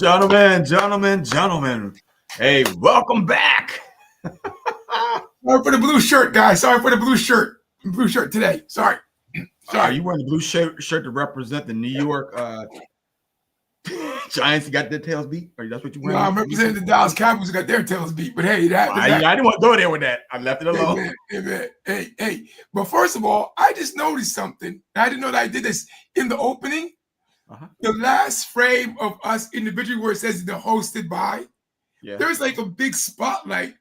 Gentlemen. Hey, welcome back. Sorry for the blue shirt, guys. Sorry for the blue shirt. Blue shirt today. Sorry. You wearing the blue shirt to represent the New York Giants who got their tails beat? Or that's what you wearing? No, I'm representing the Dallas Cowboys who got their tails beat. But hey, I didn't want to go there with that. I left it alone. Hey. But first of all, I just noticed something. I didn't know that I did this in the opening. The last frame of us individually where it says the hosted by, there's like a big spotlight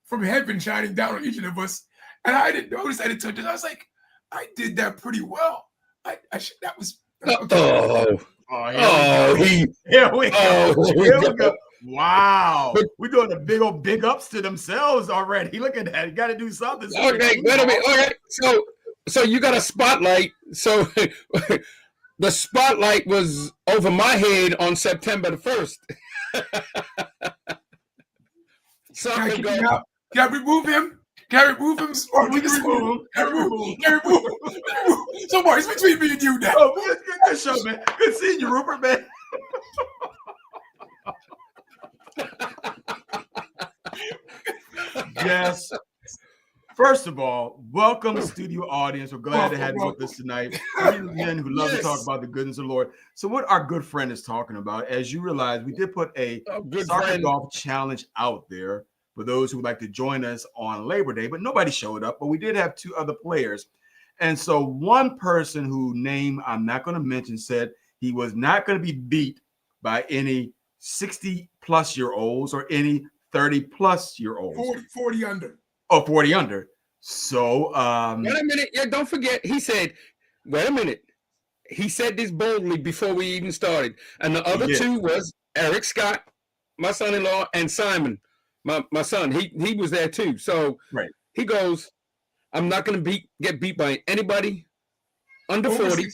from heaven shining down on each of us. And I didn't notice that until I was like, I did that pretty well. That was okay. Here we go. Wow. We're doing the big ups to themselves already. Look at that. You got to do something. Okay, wait a minute. Okay. So you got a spotlight. So the spotlight was over my head on September the 1st. Can I remove him? Can I remove him? Or we just remove him? So, Mark, it's between me and you now. Oh, good show, man. Good seeing you, Rupert, man. Yes. First of all, welcome studio audience. We're glad to have you with us tonight. Men who love to talk about the goodness of the Lord. So what our good friend is talking about, as you realize, we did put a soccer golf challenge out there for those who would like to join us on Labor Day, but nobody showed up. But we did have two other players. And so one person whose name I'm not going to mention said he was not going to be beat by any 60-plus-year-olds or any 30-plus-year-olds. 40 under. Oh, 40 under. So, wait a minute. Yeah, don't forget. He said, wait a minute. He said this boldly before we even started. And the other two was Eric Scott, my son-in-law, and Simon, my son. He was there too. So he goes, I'm not going to get beat by anybody under 40.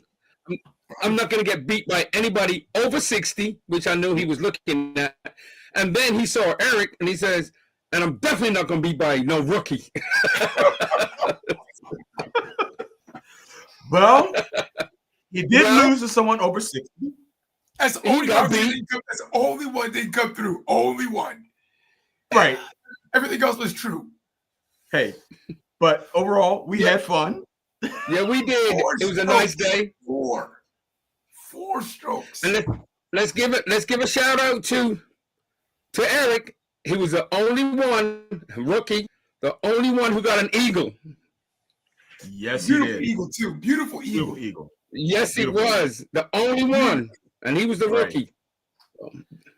I'm not going to get beat by anybody over 60, which I knew he was looking at. And then he saw Eric, and he says, and I'm definitely not going to be by no rookie. Well, he did lose to someone over 60. That's the only one didn't come through. Only one. Right. Everything else was true. Hey, but overall, we had fun. Yeah, we did. It was a nice day. Four strokes. And let's give a shout out to Eric. He was the only one, rookie, the only one who got an eagle. Yes, Beautiful he did. Eagle, too. Beautiful eagle. Yes, he was. The only one. And he was the rookie.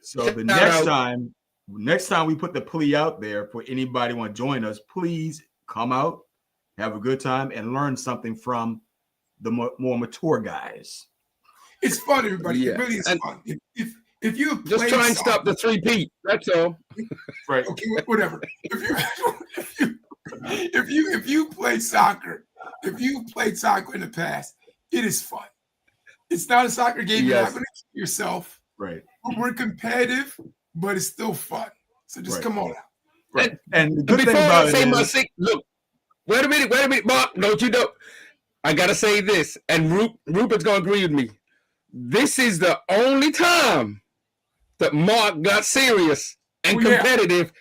So the next time we put the plea out there for anybody want to join us, please come out, have a good time, and learn something from the more mature guys. It's fun, everybody. It really is fun. If you just try and stop the three-peat, that's all. Right. Okay, whatever. If you play soccer, if you played soccer in the past, it is fun. It's not a soccer game. You're not going to kill yourself. Right. We're competitive, but it's still fun. So just come on out. Right. And the good thing about it is, look, wait a minute, Mark. Don't you know? I gotta say this, and Rupert's gonna agree with me. This is the only time that Mark got serious and competitive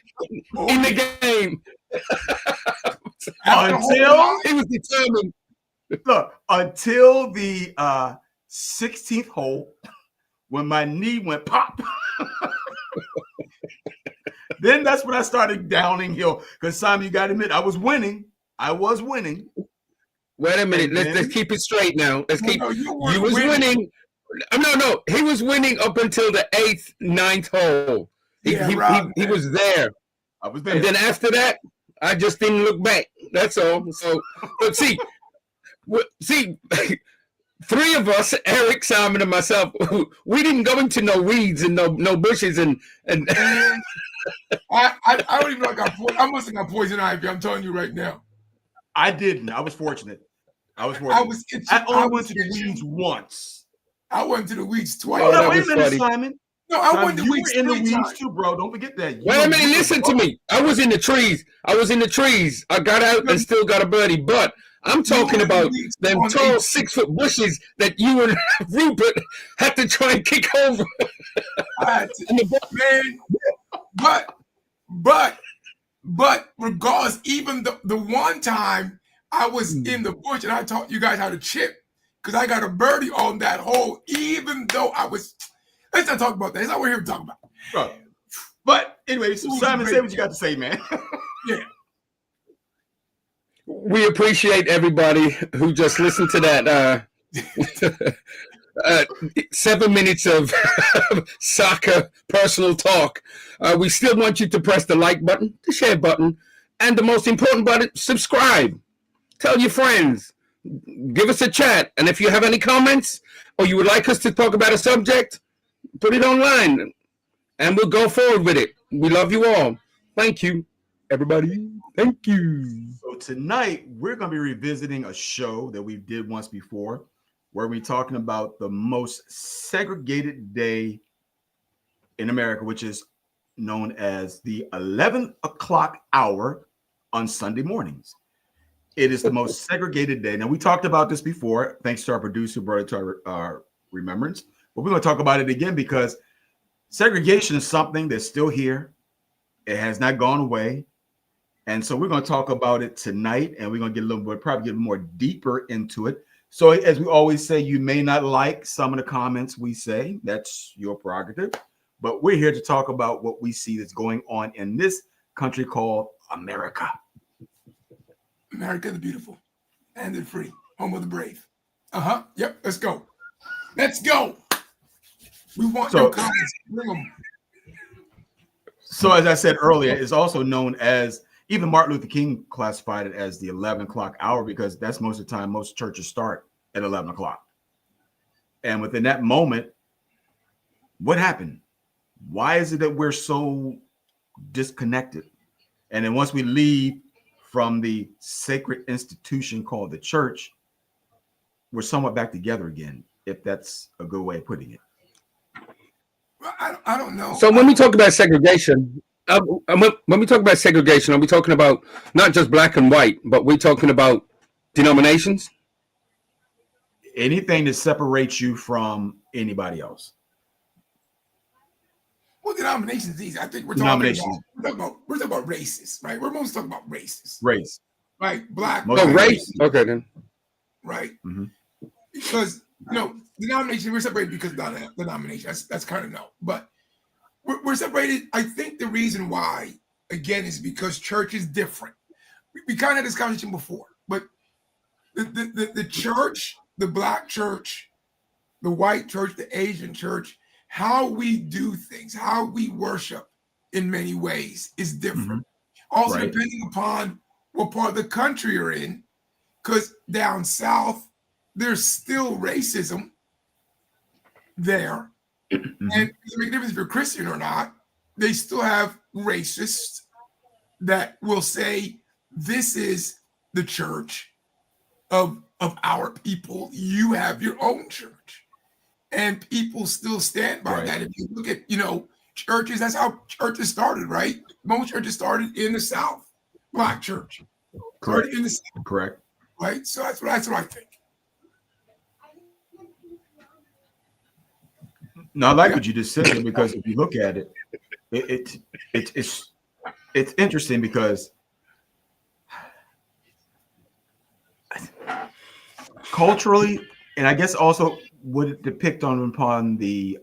in the game. Until he was determined. Look, until the 16th hole, when my knee went pop. Then that's when I started downing hill. Because Simon, you got to admit, I was winning. Wait a minute. Let's keep it straight now. You was winning. No. He was winning up until the 8th, 9th hole. He was there. I was there. And then after that, I just didn't look back. That's all. So, but see, three of us, Eric, Simon, and myself, we didn't go into no weeds and no bushes and. I don't even know I must have got poison ivy. I'm telling you right now. I didn't. I was fortunate. I only went to the weeds once. I went to the weeds twice. Oh, no, wait a minute, Simon. No, I went to the weeds in the weeds too, bro. Don't forget that. Wait a minute. Listen to me. I was in the trees. I got out and still got a birdie, but I'm talking about them tall 6-foot bushes that you and Rupert had to try and kick over. Man, but regardless, even the one time I was in the bush and I taught you guys how to chip, because I got a birdie on that hole, even though I was. Let's not talk about that. That's not what we're here to talk about. Right. But anyway, so Simon, say what you got to say, man. Yeah. We appreciate everybody who just listened to that 7 minutes of soccer personal talk. We still want you to press the like button, the share button, and the most important button, subscribe. Tell your friends. Give us a chat. And if you have any comments or you would like us to talk about a subject, put it online and we'll go forward with it. We love you all. Thank you, everybody. Thank you. So tonight we're going to be revisiting a show that we did once before, where we're talking about the most segregated day in America, which is known as the 11 o'clock hour on Sunday mornings. It is the most segregated day. Now, we talked about this before, thanks to our producer, brought it to our remembrance. But we're going to talk about it again because segregation is something that's still here. It has not gone away. And so we're going to talk about it tonight, and we're going to get a little bit, probably get more deeper into it. So as we always say, you may not like some of the comments we say. That's your prerogative. But we're here to talk about what we see that's going on in this country called America. America the beautiful and the free, home of the brave. Yep, let's go. Let's go. We want your comments. Bring them. So as I said earlier, it's also known as, even Martin Luther King classified it as the 11 o'clock hour because that's most of the time most churches start at 11 o'clock. And within that moment, what happened? Why is it that we're so disconnected? And then once we leave from the sacred institution called the church, we're somewhat back together again, if that's a good way of putting it. Well, I don't know. So when we talk about segregation, when we talk about segregation, are we talking about not just black and white, but we're talking about denominations? Anything that separates you from anybody else. Well, denominations is easy. I think we're talking about races, right? We're mostly talking about races. Race. Right? Black. Race. Okay, then. Right? Mm-hmm. Because, denomination, we're separated because of the denomination. That's kind of no. But we're separated. I think the reason why, again, is because church is different. We kind of had this conversation before, but the church, the black church, the white church, the Asian church, how we do things, how we worship in many ways is different. Mm-hmm. Also, right. Depending upon what part of the country you're in, because down south, there's still racism there. Mm-hmm. And it doesn't make a difference if you're Christian or not. They still have racists that will say, this is the church of our people. You have your own church. And people still stand by that. If you look at, churches, that's how churches started, right? Most churches started in the South. Black church. Correct. In the South. Correct. Right? So that's what I think. No, I like what you just said, because if you look at it, it's interesting because culturally, and I guess also would it depict upon the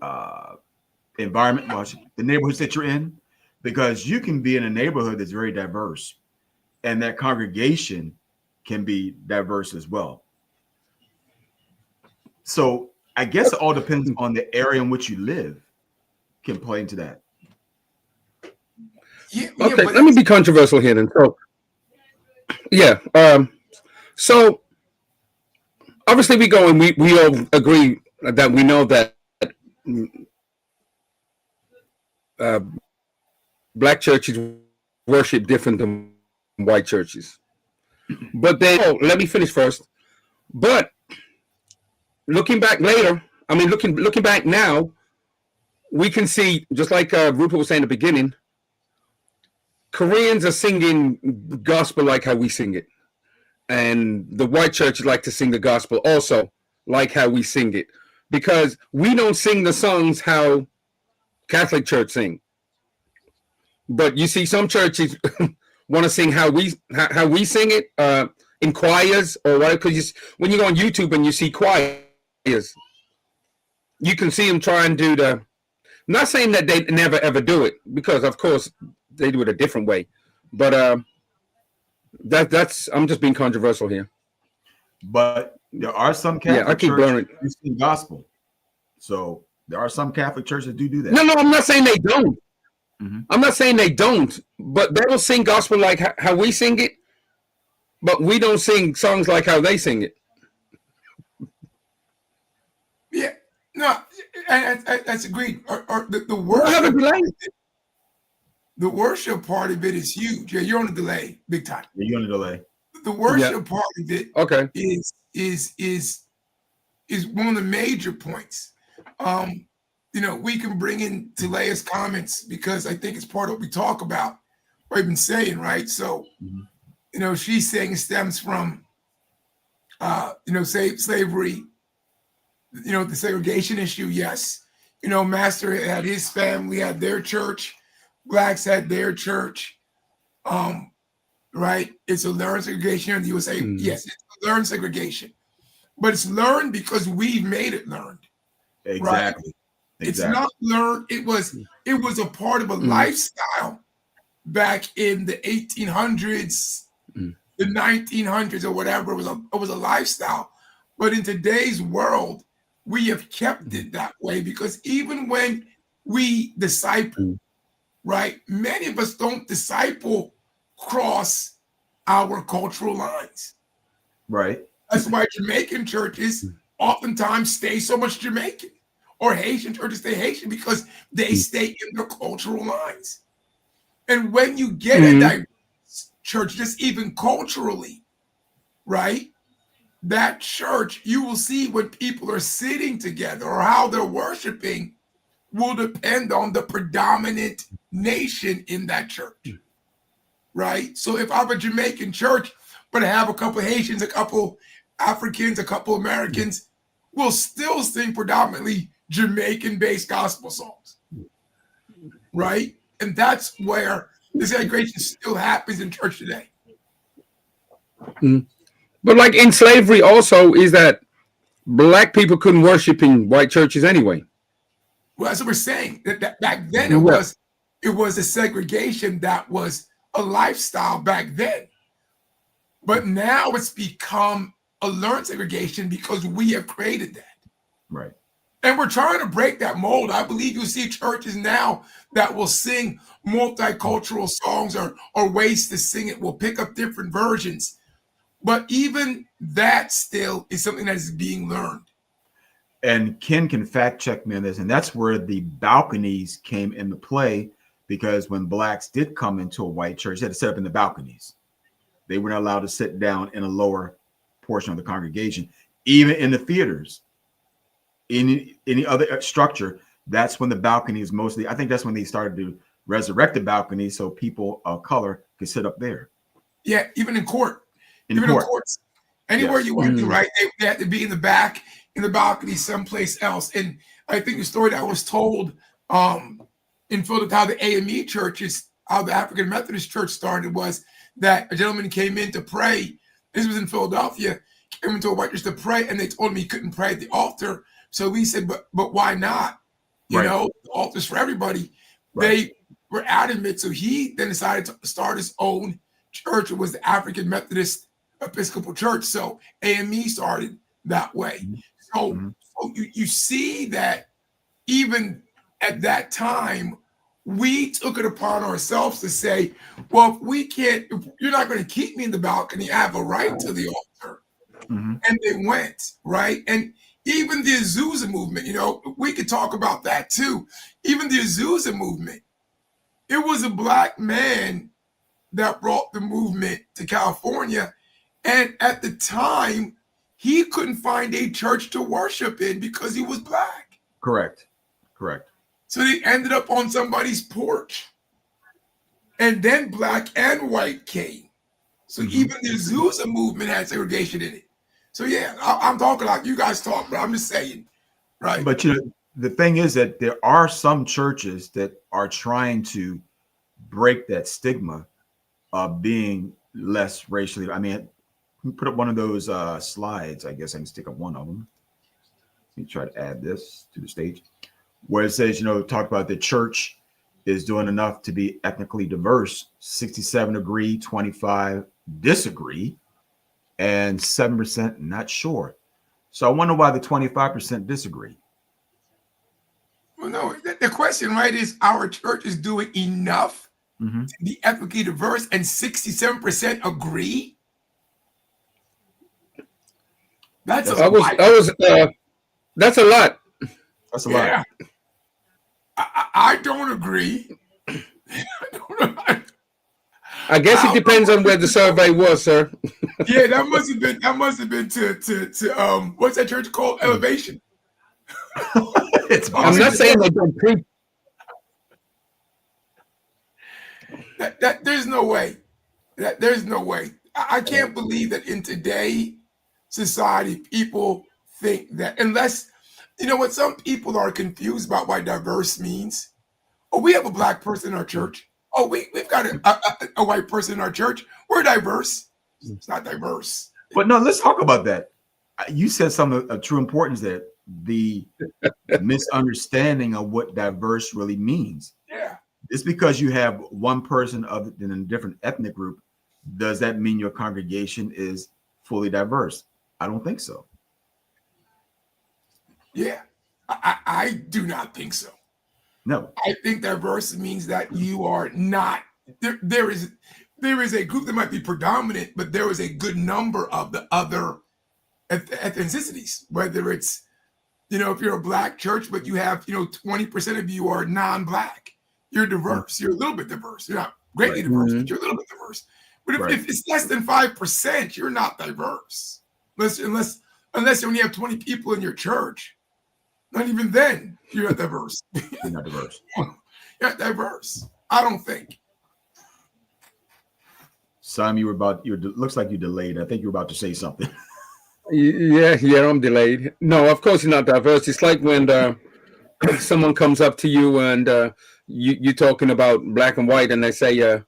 environment, the neighborhoods that you're in, because you can be in a neighborhood that's very diverse, and that congregation can be diverse as well. So I guess it all depends on the area in which you live can play into that. Okay, let me be controversial here then. So obviously we go and we all agree that we know that black churches worship different than white churches. But then, let me finish first. But looking back later, looking back now, we can see, just like Rupert was saying at the beginning, Koreans are singing gospel like how we sing it. and the white churches like to sing the gospel also, like how we sing it, because we don't sing the songs how Catholic Church sing. But you see, some churches want to sing how we sing it in choirs or what? Because when you go on YouTube and you see choirs, you can see them try and do the. I'm not saying that they never ever do it, because of course they do it a different way, but that's I'm just being controversial here. But there are some Catholic churches who sing gospel, so there are some Catholic churches that do that. No, I'm not saying they don't. Mm-hmm. I'm not saying they don't, but they will sing gospel like how we sing it, but we don't sing songs like how they sing it. Yeah, no, that's agreed. Or the worship, the worship part of it is huge. Yeah, you're on a delay, big time. Yeah, you're on a delay. The worship part of it, is one of the major points. We can bring in Talea's comments because I think it's part of what we talk about, what I've been saying, right? So, she's saying it stems from, slavery, the segregation issue. Yes. Master had his family, had their church, blacks had their church, right? It's a learned segregation in the USA. Mm. Yes, it's a learned segregation, but it's learned because we've made it learned. Exactly. Right? It's not learned. It was a part of a lifestyle back in the 1800s, the 1900s, or whatever. It was a lifestyle. But in today's world, we have kept it that way because even when we disciple, right, many of us don't disciple cross our cultural lines. Right. That's why Jamaican churches oftentimes stay so much Jamaican. Or Haitian churches stay Haitian because they stay in their cultural lines. And when you get a diverse church, just even culturally, right? That church, you will see when people are sitting together or how they're worshiping will depend on the predominant nation in that church, right? So if I have a Jamaican church, but I have a couple of Haitians, a couple Africans, a couple Americans, we'll still sing predominantly Jamaican-based gospel songs, right? And that's where the segregation still happens in church today. But like in slavery also is that black people couldn't worship in white churches anyway. Well, that's what we're saying. That back then it was a segregation that was a lifestyle back then. But now it's become a learned segregation because we have created that. Right. And we're trying to break that mold. I believe you'll see churches now that will sing multicultural songs or ways to sing it. Will pick up different versions. But even that still is something that is being learned. And Ken can fact check me on this. And that's where the balconies came into play, because when blacks did come into a white church, they had to set up in the balconies. They were not allowed to sit down in a lower portion of the congregation, even in the theaters. In any other structure, that's when the balcony is mostly, I think that's when they started to resurrect the balcony so people of color could sit up there. Yeah, even in court. In courts. Anywhere you went to, right? They had to be in the back, in the balcony, someplace else. And I think the story that was told in Philadelphia, how the AME churches, how the African Methodist Church started, was that a gentleman came in to pray. This was in Philadelphia, came into a white church to pray, and they told him he couldn't pray at the altar. So we said, but why not? You know, the altar's for everybody. Right. They were adamant. So he then decided to start his own church. It was the African Methodist Episcopal Church. So AME started that way. So you see that even at that time, we took it upon ourselves to say, well, if you're not going to keep me in the balcony, I have a right to the altar. And they went, right? And even the Azusa movement, we could talk about that too. Even the Azusa movement, it was a black man that brought the movement to California. And at the time, he couldn't find a church to worship in because he was black. Correct. So they ended up on somebody's porch. And then black and white came. So even the Azusa movement had segregation in it. So yeah, I'm talking like you guys talk, but I'm just saying, right? But the thing is that there are some churches that are trying to break that stigma of being less racially. I mean, put up one of those slides. I guess I can stick up one of them. Let me try to add this to the stage where it says, talk about the church is doing enough to be ethnically diverse. 67 agree, 25 disagree, and 7% not sure. So I wonder why the 25% disagree. Well, no, the question, right, is our church is doing enough to be ethnically diverse, and 67% agree. That's a lot. That's a lot. That's a lot. I don't agree. I guess it depends on where the survey was, sir. Yeah, that must have been to what's that church called? Elevation. I'm not saying they don't preach. There's no way. There's no way. I can't believe that in today's society, people think that, unless, what some people are confused about what diverse means. Oh, we have a black person in our church. Oh, we've got a white person in our church. We're diverse. It's not diverse. But no, let's talk about that. You said something of true importance there. The misunderstanding of what diverse really means. Yeah. It's because you have one person other than a different ethnic group. Does that mean your congregation is fully diverse? I don't think so. Yeah, I do not think so. No. I think diverse means that you are not there is a group that might be predominant, but there is a good number of the other ethnicities, whether it's, if you're a black church, but you have, 20% of you are non-black, you're diverse. You're a little bit diverse. You're not greatly diverse, but you're a little bit diverse. But if it's less than 5%, you're not diverse. Unless you only have 20 people in your church. Not even then, you're not diverse. You're not diverse. You're not diverse. I don't think. Sam, looks like you delayed. I think you were about to say something. Yeah, I'm delayed. No, of course you're not diverse. It's like when someone comes up to you and you're talking about black and white, and they say,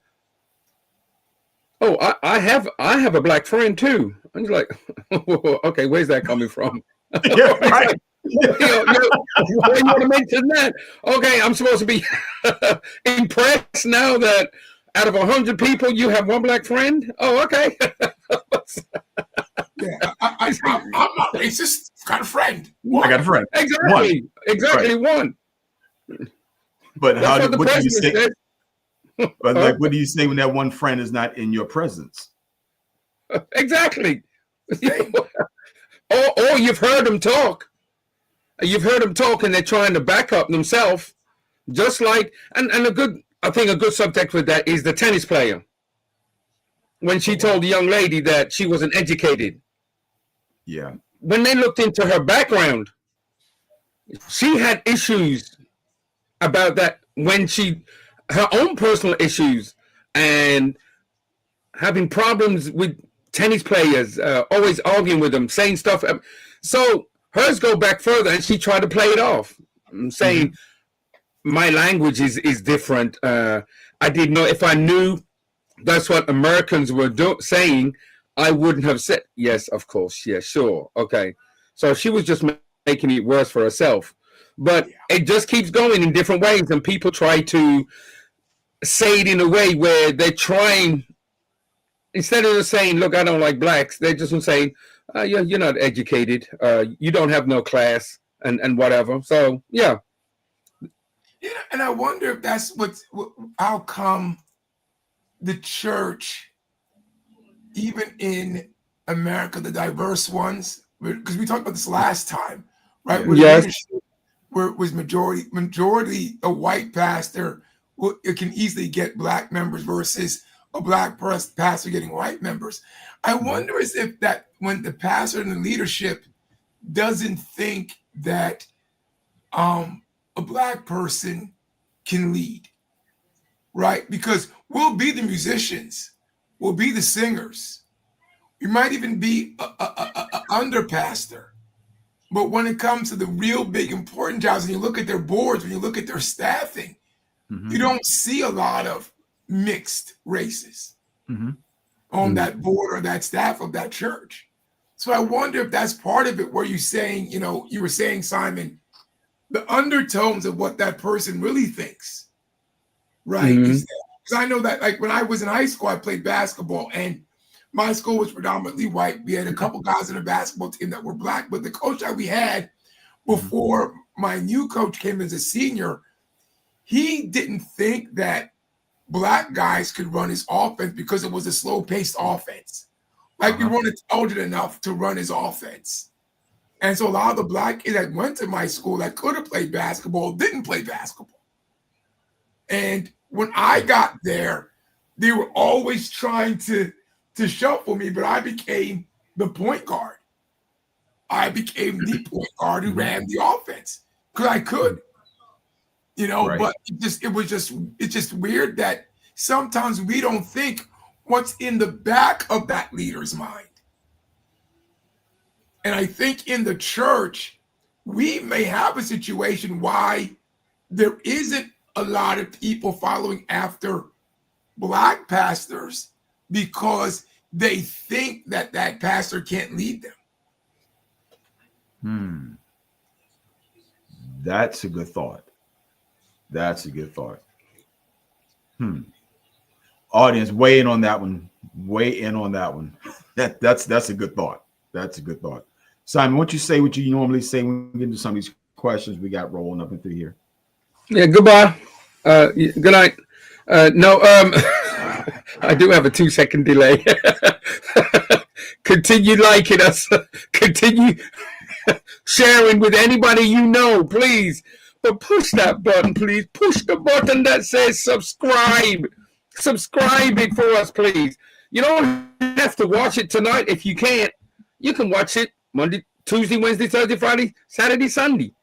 "Oh, I have a black friend too." And you're like, "Okay, where's that coming from?" Yeah, right. You want to mention that? Okay, I'm supposed to be impressed now that out of 100 people, you have one black friend. Oh, okay. Yeah, I'm not racist. I've got a friend. I got a friend. Exactly one. But what do you say? But what do you say when that one friend is not in your presence? Exactly. Or you've heard them talk. You've heard them talk, and they're trying to back up themselves. Just like, and I think a good subject with that is the tennis player. When she told the young lady that she wasn't educated. Yeah. When they looked into her background, she had issues about that her own personal issues and having problems with tennis players, always arguing with them, saying stuff. So hers go back further, and she tried to play it off, saying, my language is different. I didn't know. If I knew that's what Americans were saying, I wouldn't have said, yes, of course. Yeah, sure. Okay. So she was just making it worse for herself. But it just keeps going in different ways, and people try to say it in a way where they're trying, instead of just saying, look, I don't like blacks, they're just saying, you're not educated, you don't have no class, and whatever. So, yeah. And I wonder if that's how come the church, even in America, the diverse ones, because we talked about this last time, right? Yes. Where it was majority a white pastor, it can easily get black members versus a black pastor getting white members. I wonder as if that when the pastor and the leadership doesn't think that a black person can lead, right? Because we'll be the musicians, will be the singers. You might even be a under pastor. But when it comes to the real big important jobs, and you look at their boards, when you look at their staffing, you don't see a lot of mixed races on that board or that staff of that church. So I wonder if that's part of it, where you're saying, you were saying, Simon, the undertones of what that person really thinks, right? Because I know that, like, when I was in high school, I played basketball, and my school was predominantly white. We had a couple guys in the basketball team that were black, but the coach that we had before my new coach came as a senior, he didn't think that black guys could run his offense because it was a slow-paced offense. Like, we weren't intelligent enough to run his offense. And so a lot of the black kids that went to my school that could have played basketball didn't play basketball. And when I got there, they were always trying to shuffle me, but I became the point guard. I became the point guard who ran the offense because I could, but it's just weird that sometimes we don't think what's in the back of that leader's mind. And I think in the church, we may have a situation why there isn't a lot of people following after black pastors because they think that pastor can't lead them. That's a good thought. Audience, weigh in on that one. That's a good thought. Simon, why don't you say what you normally say when we get into some of these questions we got rolling up into here? Yeah, goodbye. Good night. I do have a 2-second delay. Continue liking us. Continue sharing with anybody you know, please. But push that button, please. Push the button that says subscribe. Subscribe it for us, please. You don't have to watch it tonight if you can't. You can watch it Monday, Tuesday, Wednesday, Thursday, Friday, Saturday, Sunday.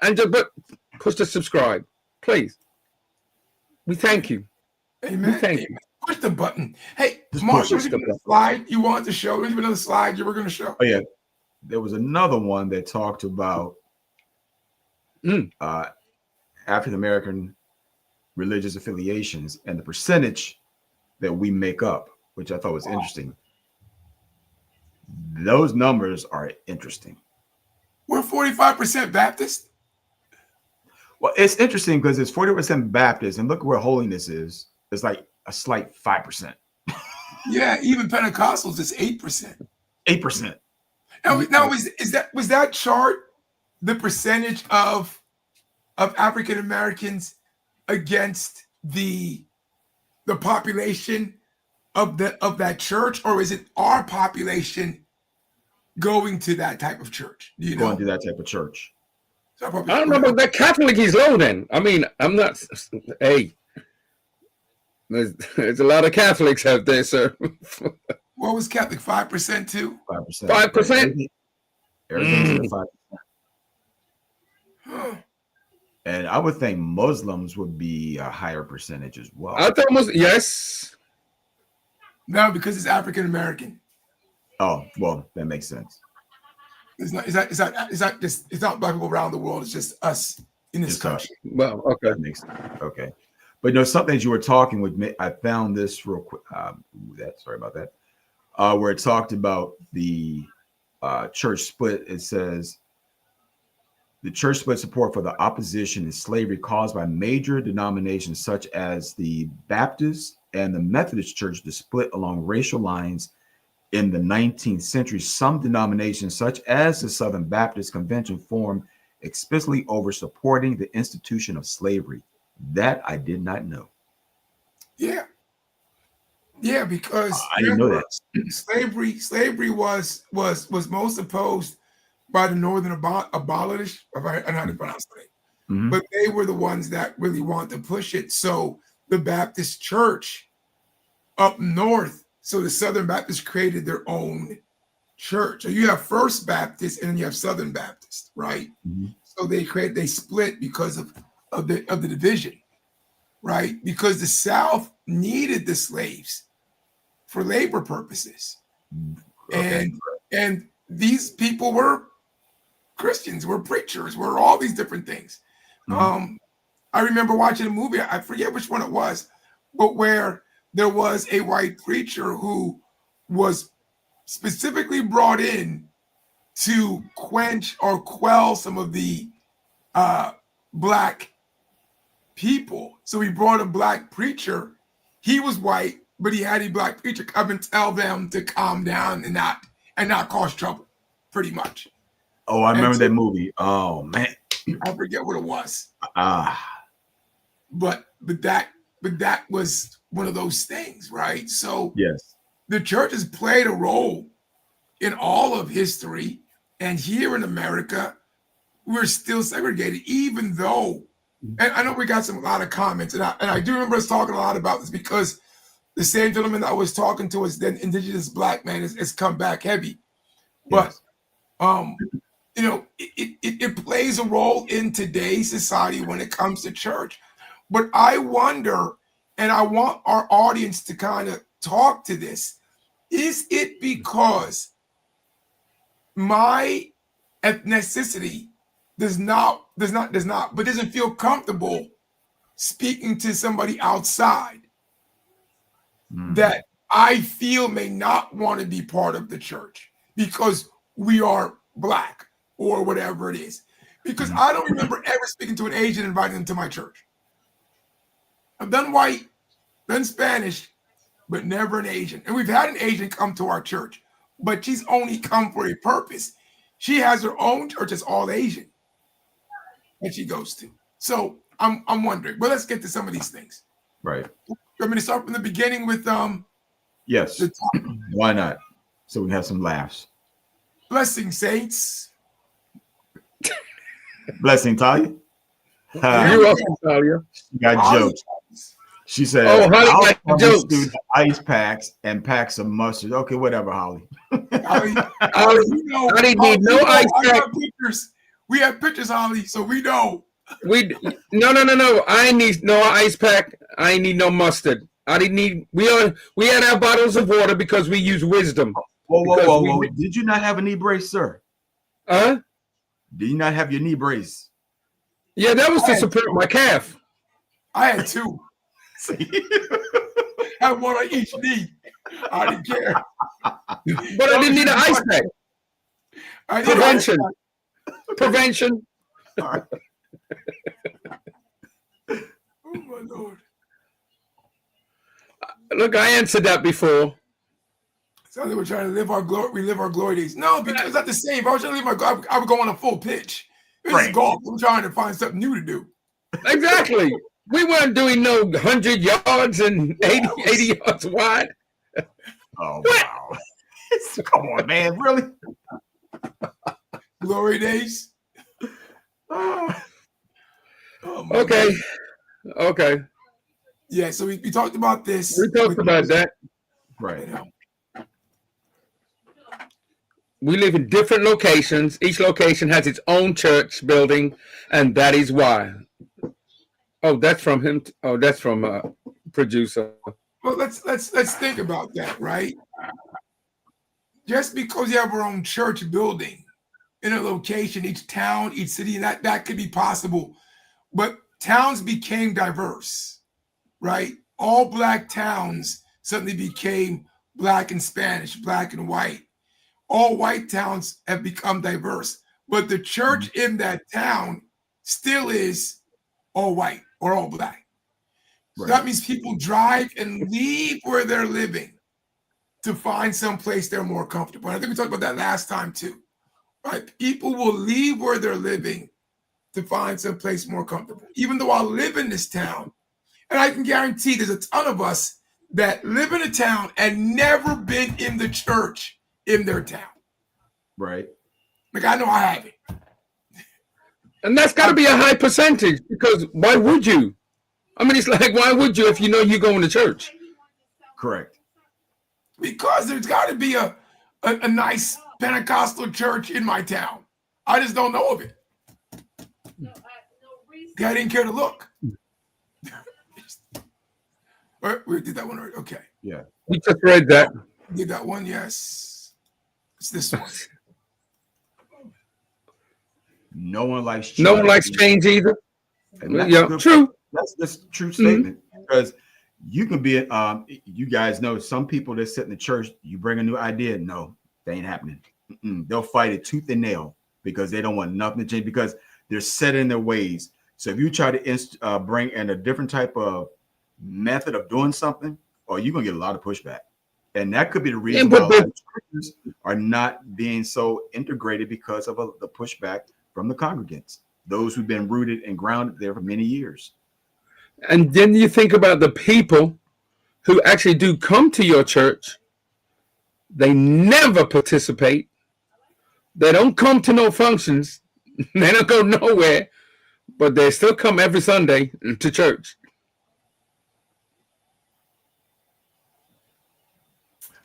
But push the subscribe, please. We thank you. Amen. Thank you. Push the button. Hey, Mark, there's another slide you wanted to show. There's another slide you were going to show. Oh, yeah. There was another one that talked about African-American religious affiliations and the percentage that we make up, which I thought was interesting. Those numbers are interesting. We're 45% Baptist. Well, it's interesting because it's 40% Baptist, and look where holiness is. It's like a slight 5%. Yeah, even Pentecostals is 8%. 8%. Now was that chart the percentage of African Americans against the population of that church, or is it our population going to that type of church? Do you know? Going to that type of church. I don't know about that. Catholic is low then. I mean, I'm not. Hey, there's a lot of Catholics out there, sir. What was Catholic? 5% too? 5%. 5%? Everything's at 5%. And I would think Muslims would be a higher percentage as well. I thought yes. No, because it's African American. Oh, well, that makes sense. It's not black people around the world. It's just us in this country. Well, okay. That makes sense. Okay. But some things you were talking with me, I found this real quick. Sorry about that. Where it talked about the church split. It says the church split support for the opposition to slavery caused by major denominations such as the Baptist and the Methodist Church to split along racial lines. In the 19th century, some denominations, such as the Southern Baptist Convention, formed explicitly over supporting the institution of slavery. That I did not know. Yeah, because I didn't know that. Slavery was most opposed by the Northern abolitionists. I don't know how to pronounce it, but they were the ones that really wanted to push it. So the Baptist Church up north. So the Southern Baptists created their own church. So you have First Baptist and then you have Southern Baptist, right? So they split because of the division, right? Because the South needed the slaves for labor purposes. Okay. And these people were Christians, were preachers, were all these different things. Mm-hmm. I remember watching a movie, I forget which one it was, but where there was a white preacher who was specifically brought in to quench or quell some of the black people. So he brought a black preacher. He was white, but he had a black preacher come and tell them to calm down and not cause trouble, pretty much. Oh, I remember that movie. Oh man, I forget what it was. But that was one of those things, right? So yes, the church has played a role in all of history, and here in America, we're still segregated, even though. And I know we got a lot of comments, and I do remember us talking a lot about this because the same gentleman that I was talking to us then, indigenous black man, has come back heavy. But you know, it plays a role in today's society when it comes to church. But I wonder, and I want our audience to kind of talk to this: is it because my ethnicity but doesn't feel comfortable speaking to somebody outside that I feel may not want to be part of the church because we are black or whatever it is? Because I don't remember ever speaking to an Asian and inviting them to my church. I've done white, done Spanish, but never an Asian. And we've had an Asian come to our church, but she's only come for a purpose. She has her own church, it's all Asian that she goes to. So I'm wondering, well, let's get to some of these things. Right. You want me to start from the beginning with yes. Why not? So we have some laughs. Blessing, saints. Blessing, Talia. You're welcome, Talia. She got jokes. She said, Holly I'll jokes. do the ice packs and packs of mustard. Okay, whatever, Holly. Holly, Holly need no ice pack. We have pictures, Holly, so we know. No. I need no ice pack. I need no mustard. We had our bottles of water because we use wisdom. Whoa. Did you not have a knee brace, sir? Did you not have your knee brace? Yeah, that was to support my calf. I had two. I had one on each knee. I didn't care. But I didn't need an ice pack. Prevention. All right. Oh my Lord. Look, I answered that before. So they were trying to relive our glory days. No, because it's not the same. If I was trying to live my glory, I would go on a full pitch. This is golf. I'm trying to find something new to do. Exactly. We weren't doing no 100 yards and 80 yards wide. Oh, wow. Come on, man. Really? Glory days. Okay. Yeah, so we talked about this. We talked about that. Right. We live in different locations. Each location has its own church building, and that is why. Oh, that's from him. Oh, that's from producer. Well, let's think about that, right? Just because you have our own church building in a location, each town, each city, that could be possible. But towns became diverse, right? All black towns suddenly became black and Spanish, black and white. All white towns have become diverse, but the church in that town still is all white or all black. So that means people drive and leave where they're living to find some place they're more comfortable. And I think we talked about that last time too, right? People will leave where they're living to find some place more comfortable. Even though I live in this town, and I can guarantee there's a ton of us that live in a town and never been in the church in their town. Right. Like I know I haven't. And that's got to be a high percentage because why would you? I mean, it's like, why would you if you know you're going to church? Correct. Because there's got to be a nice Pentecostal church in my town. I just don't know of it. I didn't care to look. We did that one right. Okay. Yeah. We just read that. Did that one? Yes. It's this one. No one likes change. No one likes change either. Yeah, true. That's a true statement, because you can be you guys know some people that sit in the church, you bring a new idea, no, they ain't happening. They'll fight it tooth and nail because they don't want nothing to change, because they're set in their ways. So if you try to bring in a different type of method of doing something, or you're gonna get a lot of pushback. And that could be the reason why a lot of churches are not being so integrated, because of the pushback from the congregants, those who've been rooted and grounded there for many years. And then you think about the people who actually do come to your church. They never participate. They don't come to no functions. They don't go nowhere, but they still come every Sunday to church.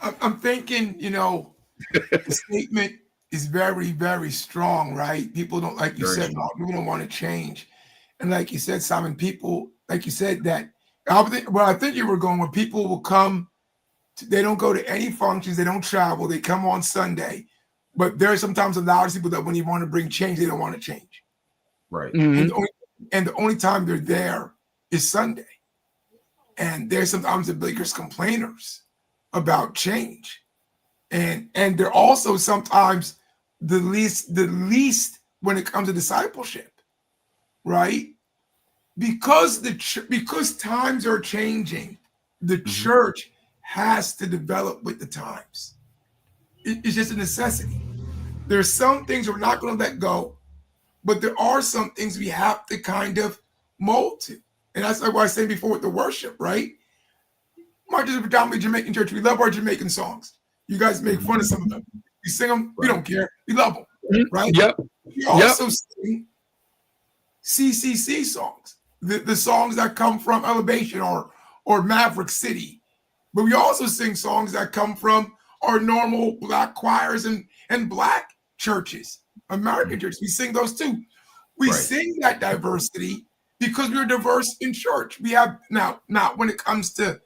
I'm thinking, the statement is very, very strong, right? People don't, like you said, people don't want to change. And like you said, Simon, people, like you said, that I think you were going where people will come, they don't go to any functions, they don't travel, they come on Sunday. But there are sometimes a lot of people that when you want to bring change, they don't want to change. Right. Mm-hmm. And the only time they're there is Sunday. And there's sometimes the biggest complainers about change. And they're also sometimes the least when it comes to discipleship, right? Because times are changing, the church has to develop with the times. It's just a necessity. There's some things we're not going to let go, but there are some things we have to kind of mold to. And that's like what I was saying before with the worship, right? March is a predominantly Jamaican church. We love our Jamaican songs. You guys make fun of some of them. We sing them. We don't care. We love them, right? Yep. We also sing CCC songs, the songs that come from Elevation or Maverick City. But we also sing songs that come from our normal Black choirs and Black churches, American churches. We sing those too. We sing that diversity because we're diverse in church. We have not when it comes to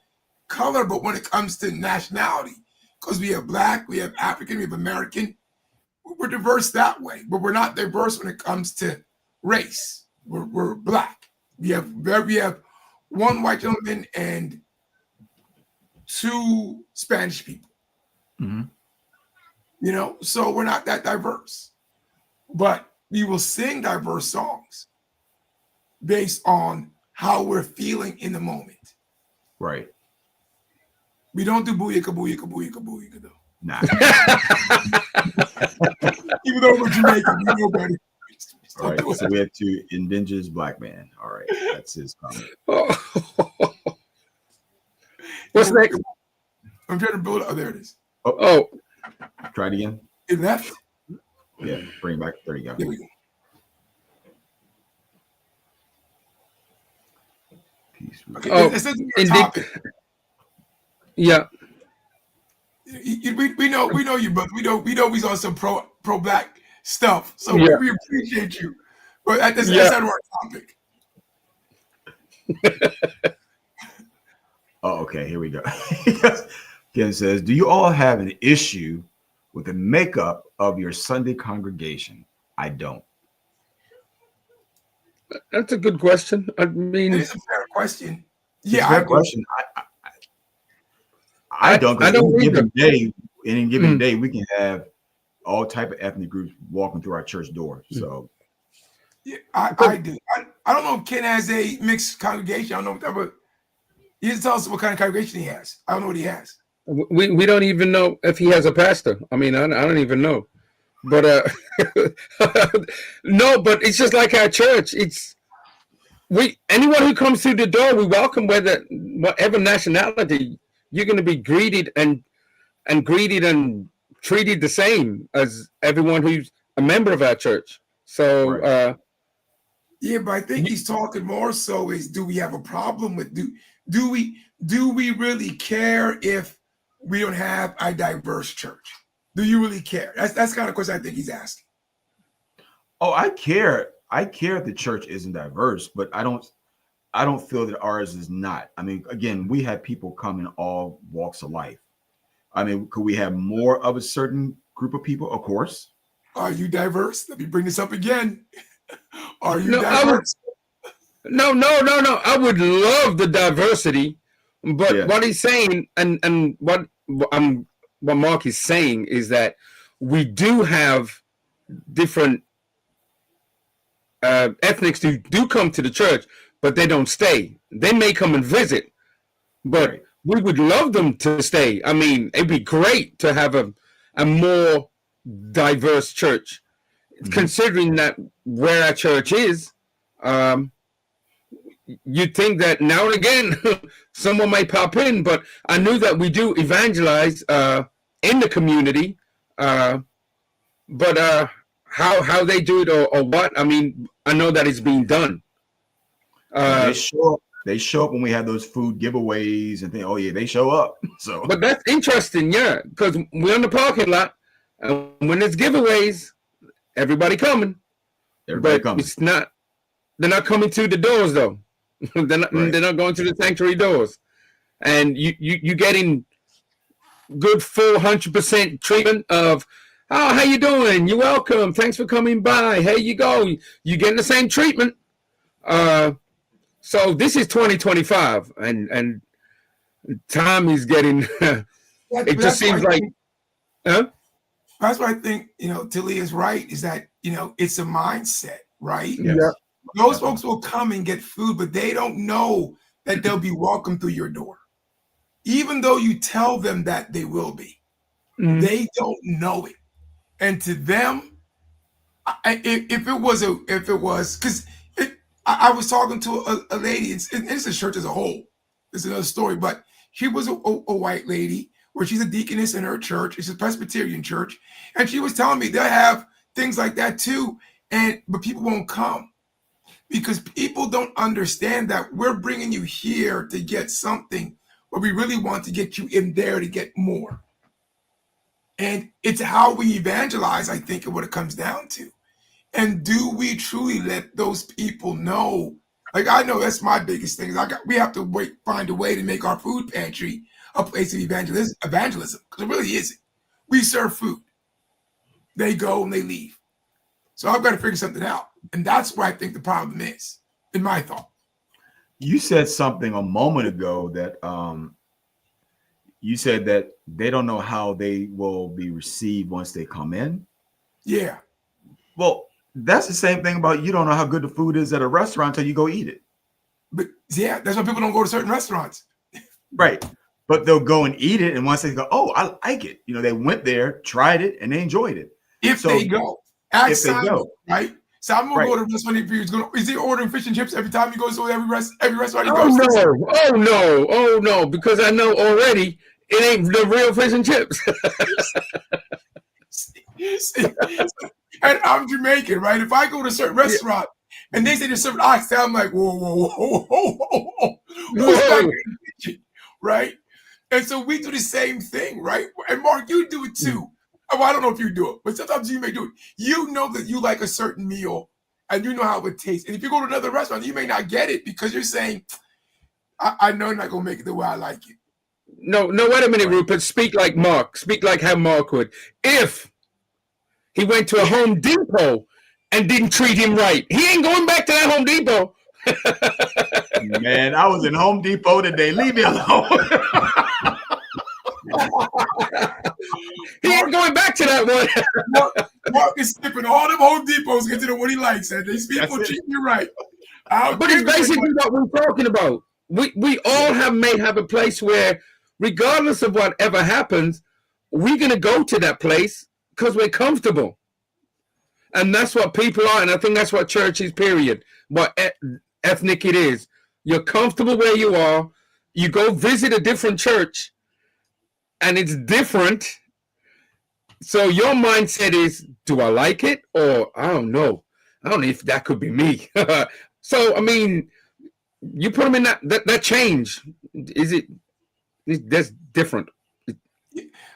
color, but when it comes to nationality, because we have Black, we have African, we have American. We're diverse that way, but we're not diverse when it comes to race. We're Black. We have one white gentleman and 2 Spanish people. So we're not that diverse, but we will sing diverse songs based on how we're feeling in the moment. Right. We don't do booyaka, booyaka, booyaka, booyaka, though. Nah. Even though we're Jamaican, we know better. All right, so we have 2 indigenous Black men. All right, that's his comment. What's next? I'm trying to build. Oh, there it is. Oh. Try it again. It left? Yeah, bring it back. There you go. There we go. Peace. Okay. Yeah. We know you, but we know he's on some pro Black stuff. So we appreciate you. But that's not our topic. Oh, okay. Here we go. Ken says, do you all have an issue with the makeup of your Sunday congregation? I don't. That's a good question. I mean, it's a fair question. Yeah, fair question. I don't. I don't. Any given day, we can have all type of ethnic groups walking through our church door. So, yeah, I do. I don't know if Ken has a mixed congregation. I don't know what that, but he doesn't tell us what kind of congregation he has. I don't know what he has. We don't even know if he has a pastor. I mean, I don't even know. But no, but it's just like our church. It's anyone who comes through the door, we welcome, whatever nationality. You're going to be greeted and treated the same as everyone who's a member of our church. So yeah, but I think he's talking more so is, do we have a problem with do we really care if we don't have a diverse church? Do you really care? That's the kind of question I think he's asking. Oh, I care. I care if the church isn't diverse, but I don't. I don't feel that ours is not. I mean, again, we have people come in all walks of life. I mean, could we have more of a certain group of people? Of course. Are you diverse? Let me bring this up again. Are you No, diverse? no. I would love the diversity, but what he's saying, and what Mark is saying is that we do have different ethnics who do come to the church, but they don't stay. They may come and visit, but we would love them to stay. I mean, it'd be great to have a more diverse church, considering that where our church is. You'd think that now and again someone might pop in, but I knew that we do evangelize in the community. But how they do it or what? I mean, I know that it's being done. They show up when we have those food giveaways and think, oh yeah, they show up. So, but that's interesting, yeah, because we're in the parking lot, and when there's giveaways, everybody coming. It's not. They're not coming to the doors though. They're not going to the sanctuary doors, and you getting good full 100% treatment of, oh, how you doing? You're welcome. Thanks for coming by. Here you go. You getting the same treatment. So this is 2025, and time is getting. It just seems like. That's what I think. Tilly is right. Is that it's a mindset, right? Yeah. Those folks will come and get food, but they don't know that they'll be welcome through your door. Even though you tell them that they will be, they don't know it. And to them, if it was, because I was talking to a lady, and it's a church as a whole. It's another story, but she was a white lady where she's a deaconess in her church. It's a Presbyterian church, and she was telling me they'll have things like that too, but people won't come. Because people don't understand that we're bringing you here to get something, but we really want to get you in there to get more. And it's how we evangelize, I think, is what it comes down to. And do we truly let those people know? Like, I know that's my biggest thing. We have to find a way to make our food pantry a place of evangelism, because it really isn't. We serve food. They go and they leave. So I've got to figure something out. And that's where I think the problem is, in my thought. You said something a moment ago that you said that they don't know how they will be received once they come in. Yeah. Well, that's the same thing about you don't know how good the food is at a restaurant until you go eat it. But yeah, that's why people don't go to certain restaurants. Right. But they'll go and eat it. And once they go, oh, I like it. They went there, tried it, and they enjoyed it. If they go. If they go. Right? So I'm gonna go to a restaurant. Is he ordering fish and chips every time he goes to every restaurant he goes to? Oh no! Because I know already it ain't the real fish and chips. And I'm Jamaican, right? If I go to a certain restaurant and they say they're serving oxtail, I'm like, whoa. Who's back in the kitchen, right? And so we do the same thing, right? And Mark, you do it too. Well, I don't know if you do it, but sometimes you may do it. You know that you like a certain meal and you know how it tastes. And if you go to another restaurant, you may not get it because you're saying, I know you're not going to make it the way I like it. No, wait a minute, Rupert. Speak like Mark. Speak like how Mark would. If he went to a Home Depot and didn't treat him right, he ain't going back to that Home Depot. Man, I was in Home Depot today. Leave me alone. He ain't going back to that one. Mark is skipping all them Home Depots to get to the one he likes, and these people treat you right. But it's basically what we're talking about. We all may have a place where, regardless of whatever happens, we're gonna go to that place because we're comfortable, and that's what people are. And I think that's what church is. Period. What ethnic it is. You're comfortable where you are. You go visit a different church, and it's different. So your mindset is, do I like it? Or I don't know. I don't know if that could be me. So, I mean, you put them in that change. That's different.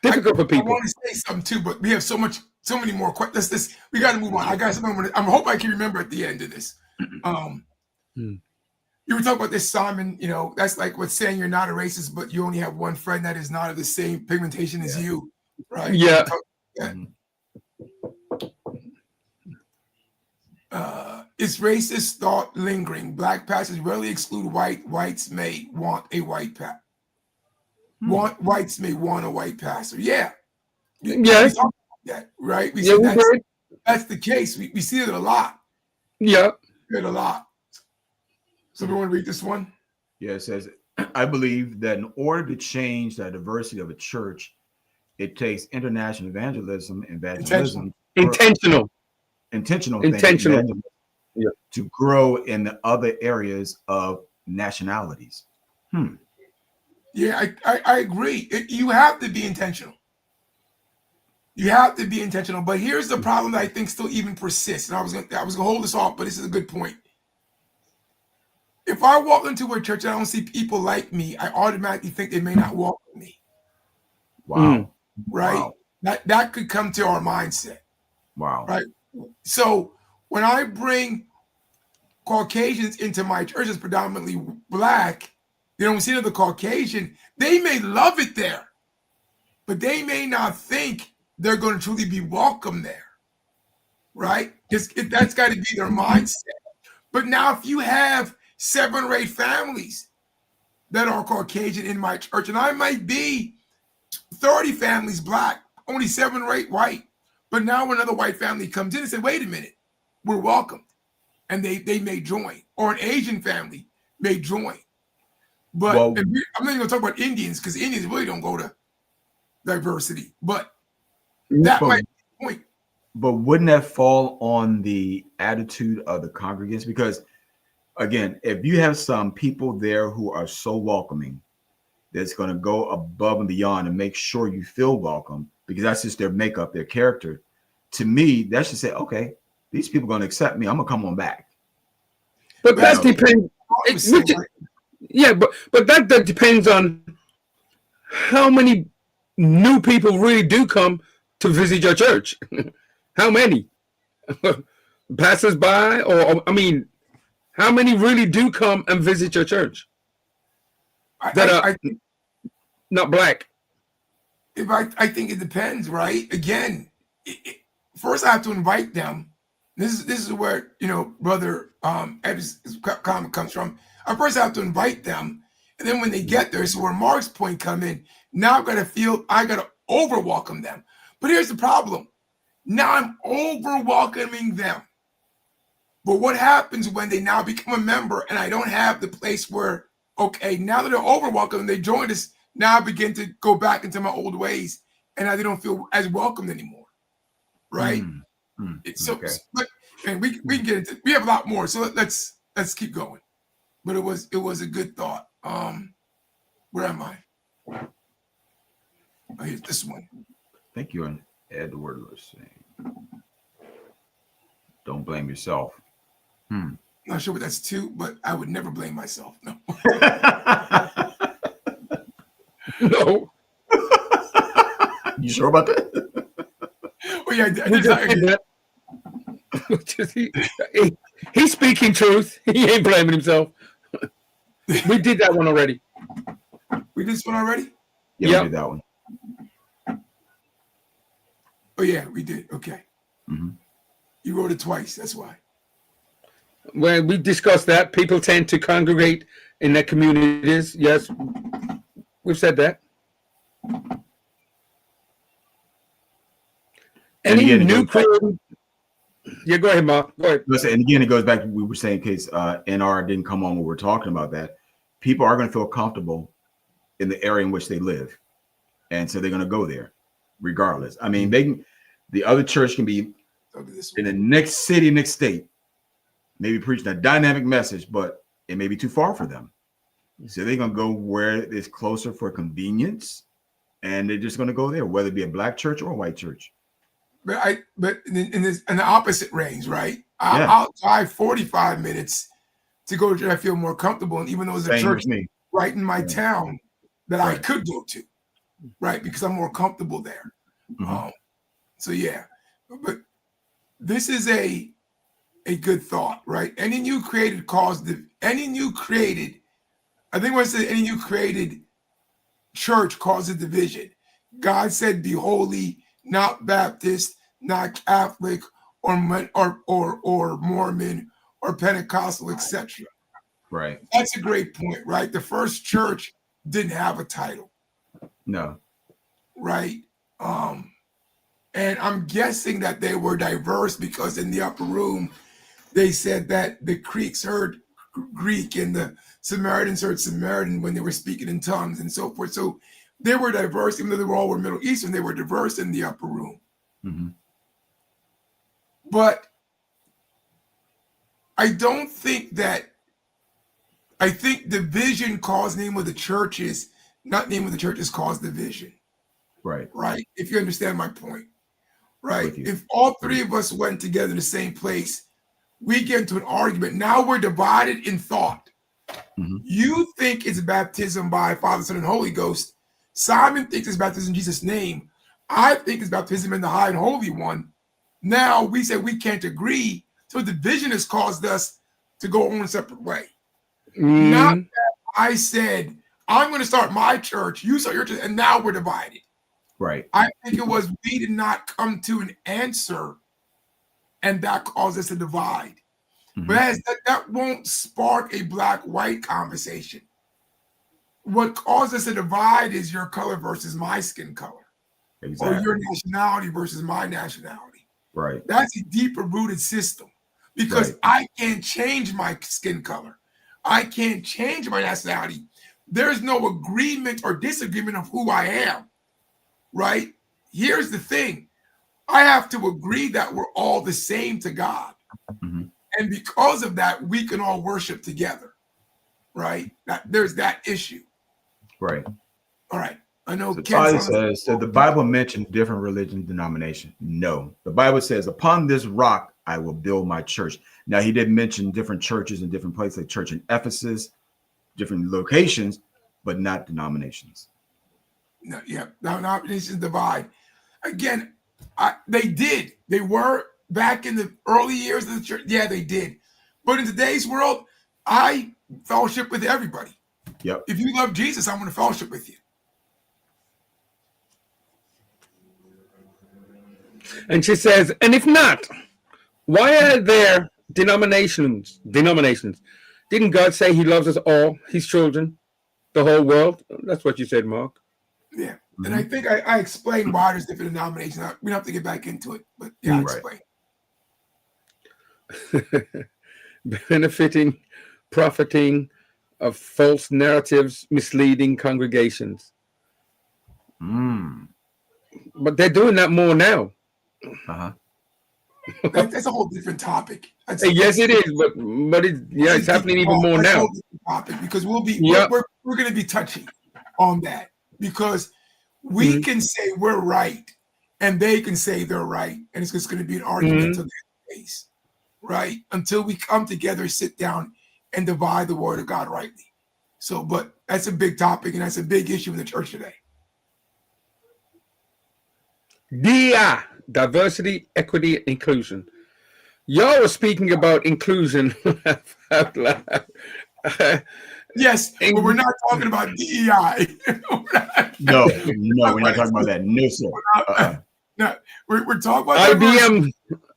Difficult for people. I want to say something too, but we have so many more questions. We got to move on. I got something. I hope I can remember at the end of this. You were talking about this, Simon. You know, that's like what's saying you're not a racist, but you only have one friend that is not of the same pigmentation as you, right? Yeah. Is racist thought lingering? Black pastors rarely exclude white. Whites may want a white pastor. Whites may want a white pastor. Yeah. Yes. We talked about that, right? We Yeah, said that's the case. We see it a lot. Yeah. It a lot. So we want to read this one? Yeah, it says, I believe that in order to change the diversity of a church, it takes international evangelism intentional to grow in the other areas of nationalities. Yeah, I agree. You have to be intentional. You have to be intentional. But here's the problem that I think still even persists. And I was gonna hold this off, but this is a good point. If I walk into a church and I don't see people like me, I automatically think they may not walk with me. Wow. Right? Wow. That could come to our mindset. Wow. Right. So when I bring Caucasians into my church that's predominantly Black, they don't see the Caucasian, they may love it there, but they may not think they're going to truly be welcome there. Right? That's got to be their mindset. But now if you have 7 or 8 families that are Caucasian in my church, and I might be 30 families Black, only 7 or 8 white, but now another white family comes in and says, wait a minute, we're welcomed. And they may join. Or an Asian family may join. But I'm not even going to talk about Indians, because Indians really don't go to diversity. But that might be the point. But wouldn't that fall on the attitude of the congregants? Because again, if you have some people there who are so welcoming, that's going to go above and beyond and make sure you feel welcome, because that's just their makeup, their character. To me, that should say, okay, these people are going to accept me. I'm going to come on back. But that depends. But that depends on how many new people really do come to visit your church. How many? Passers-by? Or, I mean, how many really do come and visit your church that are not Black? I think it depends, right? Again, first I have to invite them. This is where, Brother Eddie's comment comes from. I first have to invite them, and then when they get there, so where Mark's point come in. Now I gotta over welcome them. But here's the problem. Now I'm over welcoming them. But what happens when they now become a member and I don't have the place where, okay, now that they're over welcome, they joined us, now I begin to go back into my old ways, and now they don't feel as welcomed anymore, right? But and we can get into, we have a lot more, so let's keep going. But it was a good thought. Where am I? Oh, here's this one. Thank you, and Edward was saying, don't blame yourself. Not sure what that's to, but I would never blame myself. No. No. You sure about that? Oh yeah, I did. He's speaking truth. He ain't blaming himself. We did that one already. We did this one already? Yeah, we did that one. Oh yeah, we did. Okay. Mm-hmm. You wrote it twice. That's why. When we discussed that, people tend to congregate in their communities. Yes, we've said that. Any new creative? Yeah, go ahead, Mark. Go ahead. Listen, and again, it goes back to what we were saying, in case NR didn't come on when we were talking about that. People are going to feel comfortable in the area in which they live, and so they're going to go there, regardless. I mean, the other church can be in the next city, next state, maybe preaching a dynamic message, but it may be too far for them. So they're going to go where it's closer for convenience, and they're just going to go there, whether it be a Black church or a white church. But in the opposite range, right? I'll drive 45 minutes to go to church. I feel more comfortable, and even though there's a church right in my town that I could go to, right, because I'm more comfortable there. So yeah, but this is a good thought, right? Any new created any new created, I think when I say any new created church causes division. God said, "Be holy, not Baptist, not Catholic, or Mormon, or Pentecostal, etc." Right. That's a great point, right? The first church didn't have a title. No. Right. And I'm guessing that they were diverse because in the upper room, they said that the Greeks heard Greek and the Samaritans heard Samaritan when they were speaking in tongues and so forth. So they were diverse, even though they were all Middle Eastern, they were diverse in the upper room. Mm-hmm. But I don't think that, I think division caused name of the churches, not name of the churches caused division. Right. Right. If you understand my point. Right. If all three of us went together in the same place, we get into an argument. Now we're divided in thought. Mm-hmm. You think it's baptism by Father, Son, and Holy Ghost. Simon thinks it's baptism in Jesus' name. I think it's baptism in the High and Holy One. Now we say we can't agree. So division has caused us to go on a separate way. Not that I said, I'm going to start my church, you start your church, and now we're divided. Right. I think it was we did not come to an answer, and that caused us to divide. Mm-hmm. But that won't spark a black-white conversation. What caused us to divide is your color versus my skin color. Exactly. Or your nationality versus my nationality. Right. That's a deeper rooted system because I can't change my skin color. I can't change my nationality. There's no agreement or disagreement of who I am. Right? Here's the thing. I have to agree that we're all the same to God. Mm-hmm. And because of that, we can all worship together. Right? There's that issue. Right. All right. I know. So says, so the Bible mentioned different religion denomination. No. The Bible says, upon this rock, I will build my church. Now, he did mention different churches in different places, like church in Ephesus, different locations, but not denominations. No, yeah, denominations divide. Again, they were back in the early years of the church. Yeah, they did. But in today's world, I fellowship with everybody. Yep. If you love Jesus, I'm going to fellowship with you. And she says, and if not, why are there denominations? Didn't God say he loves us all, his children, the whole world? That's what you said, Mark. Yeah. Mm-hmm. And I think I explained why there's different denominations. We don't have to get back into it, but yeah, I explained. Benefiting, profiting of false narratives, misleading congregations. But they're doing that more now. Uh-huh. That's a whole different topic. Yes, it is, but it's happening even more now. A whole different topic because we're going to be touching on that because we can say we're right and they can say they're right, and it's just going to be an argument until that case, right? Until we come together, sit down, and divide the word of God rightly. So, but that's a big topic and that's a big issue in the church today. DEI, diversity, equity, and inclusion. Y'all were speaking about inclusion. Yes, but we're not talking about DEI. No, we're not talking about that. No, sir. No, we're talking about IBM.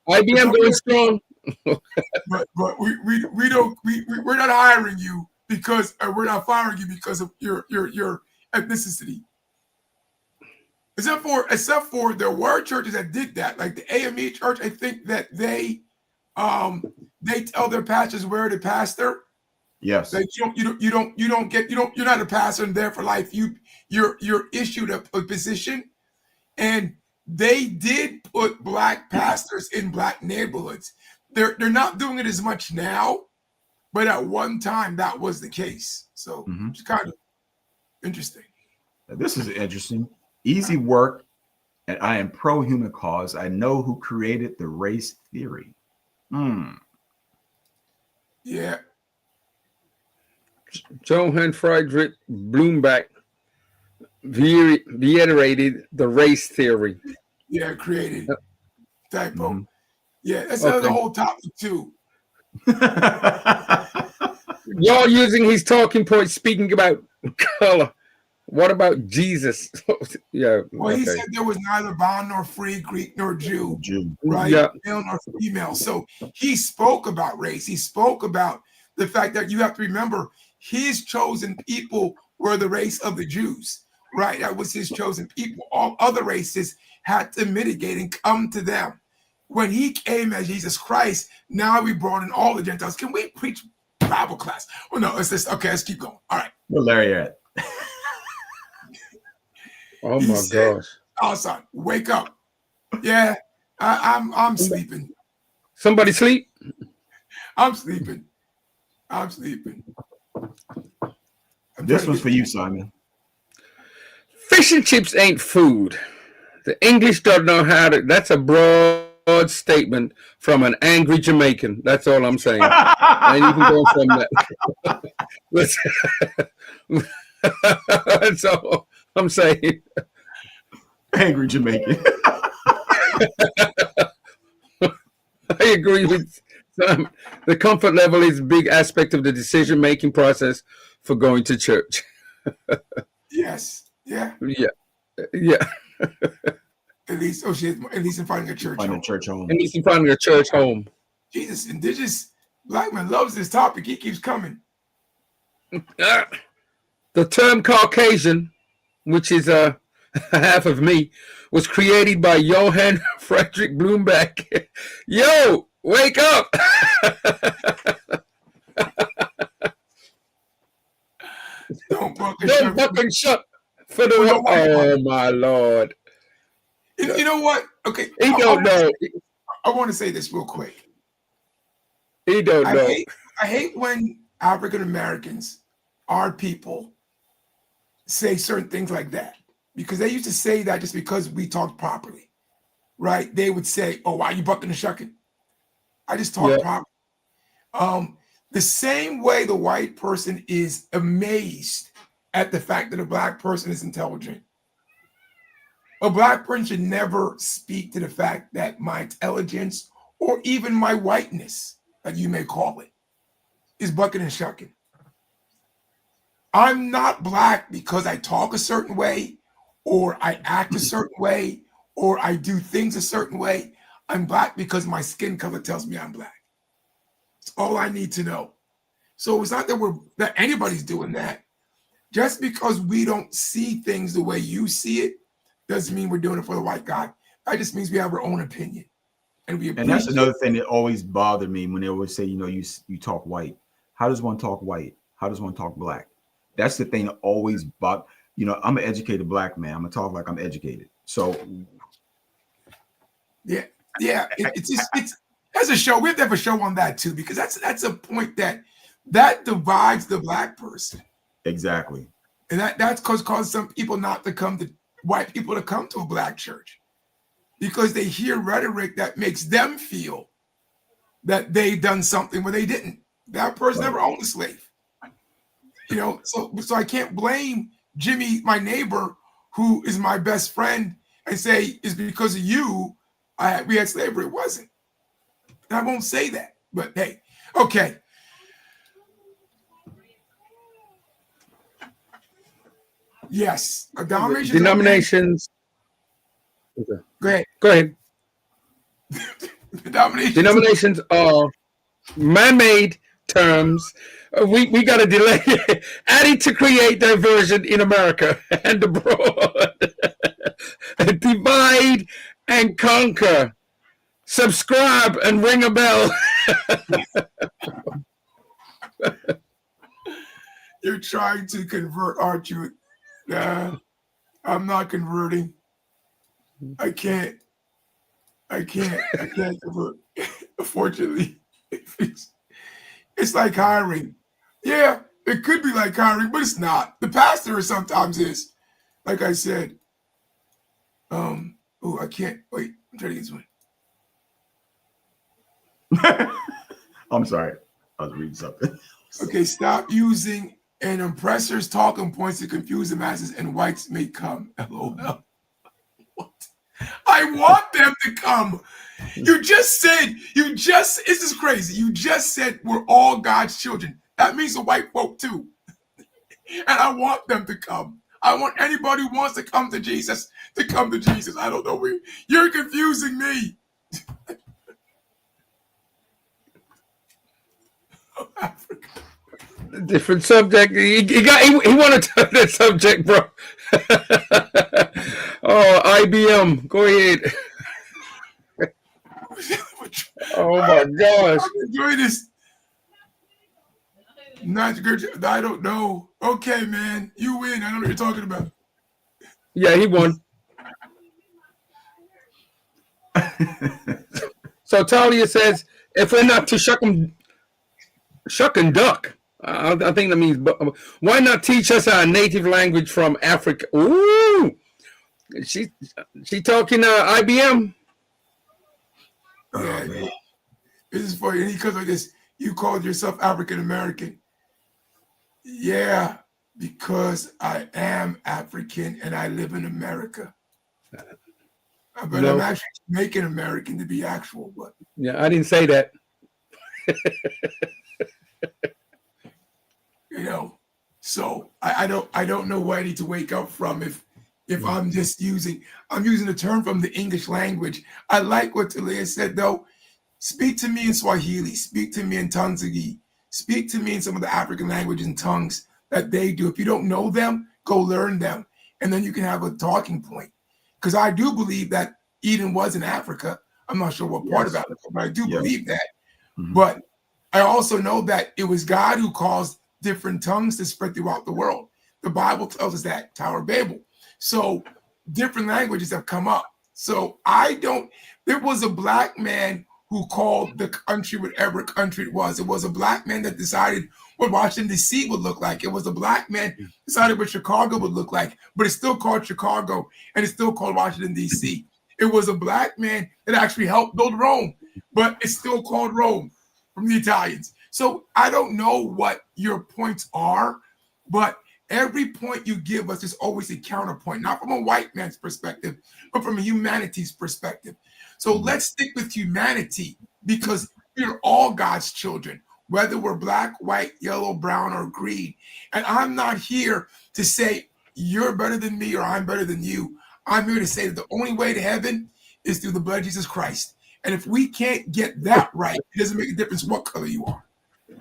IBM going strong. but we're not hiring you because we're not firing you because of your ethnicity. Except for there were churches that did that, like the AME church. I think that they tell their pastors where to pastor. Yes. That you're not a pastor and there for life. You're issued a position, and they did put black pastors in black neighborhoods. They're not doing it as much now, but at one time that was the case. So it's kind of interesting. This is interesting. Easy work, and I am pro-human cause. I know who created the race theory. Yeah. Johann Friedrich Bloomberg reiterated the race theory. Yeah, created. Typo. Yeah, that's another whole topic too. Y'all using his talking points, speaking about color. What about Jesus? Yeah. Well, he said there was neither bond nor free, Greek nor Jew, right? Yeah. Male nor female. So he spoke about race. He spoke about the fact that you have to remember his chosen people were the race of the Jews, right? That was his chosen people. All other races had to mitigate and come to them. When he came as Jesus Christ, now we brought in all the Gentiles. Can we preach Bible class? Oh no, it's just okay. Let's keep going. All right. Where Larry at? Oh my gosh! Oh, son, wake up! Yeah, I'm sleeping. Somebody sleep? I'm sleeping. I'm sleeping. This one's for you, Simon. Fish and chips ain't food. The English don't know how to. That's a broad statement from an angry Jamaican. That's all I'm saying. I ain't even going from that. That's all I'm saying. Angry Jamaican. I agree with Sam. The comfort level is a big aspect of the decision-making process for going to church. Yes. Yeah. Yeah. Yeah. At least in finding a church home. At least in finding a church home. Jesus, indigenous black man loves this topic. He keeps coming. The term Caucasian, which is half of me, was created by Johann Friedrich Bloomberg. Yo, wake up! Don't buck and shut for the. Oh my Lord! You know what? Okay, he don't know. I want to say this real quick. He don't know. I hate when African Americans, our people, say certain things like that. Because they used to say that just because we talked properly, right? They would say, "Oh, why are you bucking and shucking?" I just talk properly. The same way the white person is amazed at the fact that a black person is intelligent. A black person should never speak to the fact that my intelligence or even my whiteness, like you may call it, is bucking and shucking. I'm not black because I talk a certain way, or I act a certain way, or I do things a certain way. I'm black because my skin color tells me I'm black. It's all I need to know. So it's not that anybody's doing that. Just because we don't see things the way you see it, doesn't mean we're doing it for the white guy. That just means we have our own opinion. And that's another thing that always bothered me when they always say, you talk white. How does one talk white? How does one talk black? That's the thing that always bothers. I'm an educated black man. I'm gonna talk like I'm educated. So yeah. It's as a show. We have to have a show on that too, because that's a point that divides the black person. Exactly. And that's caused some people not to come to white people to come to a black church, because they hear rhetoric that makes them feel that they've done something where they didn't. That person never owned a slave. So I can't blame Jimmy, my neighbor, who is my best friend, and say it's because of you we had slavery. It wasn't. I won't say that. But hey, okay. Yes, denominations. Okay. Go ahead. Denominations are man-made terms. We got to delay adding to create diversion in America and abroad. Divide and conquer. Subscribe and ring a bell. You're trying to convert, aren't you? I'm not converting. I can't convert. Unfortunately, it's like hiring. Yeah, it could be like hiring, but it's not. The pastor sometimes is. Like I said. I can't wait. I'm trying to get this one. I'm sorry. I was reading something. Okay, stop using an oppressor's talking points to confuse the masses, and whites may come. LOL. What? I want them to come. You just said, this is crazy. You just said we're all God's children. That means the white folk too. And I want them to come. I want anybody who wants to come to Jesus to come to Jesus. I don't know. You're confusing me. Africa. Different subject. He wanted to touch that subject, bro. Oh, IBM. Go ahead. Oh my gosh. I'm enjoying this. Not good. I don't know. Okay, man. You win. I don't know what you're talking about. Yeah, he won. So Talia says, if we're not to shuck and duck, I think that means, why not teach us our native language from Africa? Ooh, she talking IBM. Yeah, man. This is funny. And he comes like this. You called yourself African American. Yeah, because I am African and I live in America. But I'm actually Jamaican American to be actual. But yeah, I didn't say that. So I don't know where I need to wake up from if I'm just using a term from the English language. I like what Talia said though. Speak to me in Swahili, speak to me in Tanzania, speak to me in some of the African languages and tongues that they do. If you don't know them, go learn them. And then you can have a talking point. Because I do believe that Eden was in Africa. I'm not sure what part of Africa, but I do believe that. Mm-hmm. But I also know that it was God who caused different tongues to spread throughout the world. The Bible tells us that, Tower of Babel. So different languages have come up. So there was a black man who called the country whatever country it was. It was a black man that decided what Washington, D.C. would look like. It was a black man who decided what Chicago would look like, but it's still called Chicago and it's still called Washington, D.C. It was a black man that actually helped build Rome, but it's still called Rome from the Italians. So I don't know what your points are, but every point you give us is always a counterpoint, not from a white man's perspective, but from a humanity's perspective. So let's stick with humanity because we're all God's children, whether we're black, white, yellow, brown, or green. And I'm not here to say you're better than me or I'm better than you. I'm here to say that the only way to heaven is through the blood of Jesus Christ. And if we can't get that right, it doesn't make a difference what color you are.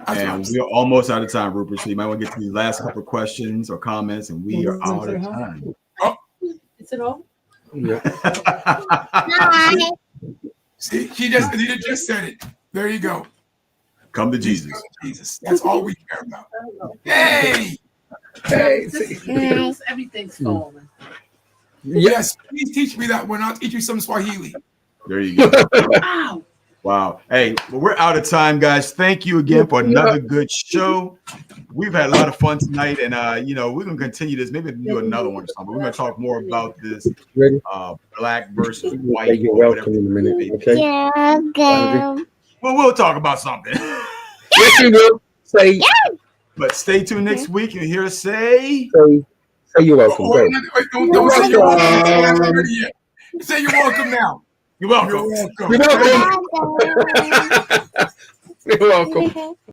And we're almost out of time, Rupert. So you might want to get to these last couple of questions or comments, and we are out of time. Oh, is it all? Yeah. See, he just said it. There you go. Come to Jesus. Jesus. That's all we care about. Hey! Everything's falling. Yes, please teach me that one. I'll teach you some Swahili. There you go. Wow. Wow. Hey, well, we're out of time, guys. Thank you again for another good show. We've had a lot of fun tonight, and we're gonna continue this. Maybe do another one or something. We're gonna talk more about this black versus white. You're welcome in a minute. Okay. Well, we'll talk about something. Yes, you will. Say. But stay tuned next week and hear us say. Say you're welcome. Don't say you're welcome. Say you're welcome now. You're welcome. You're welcome. You're welcome.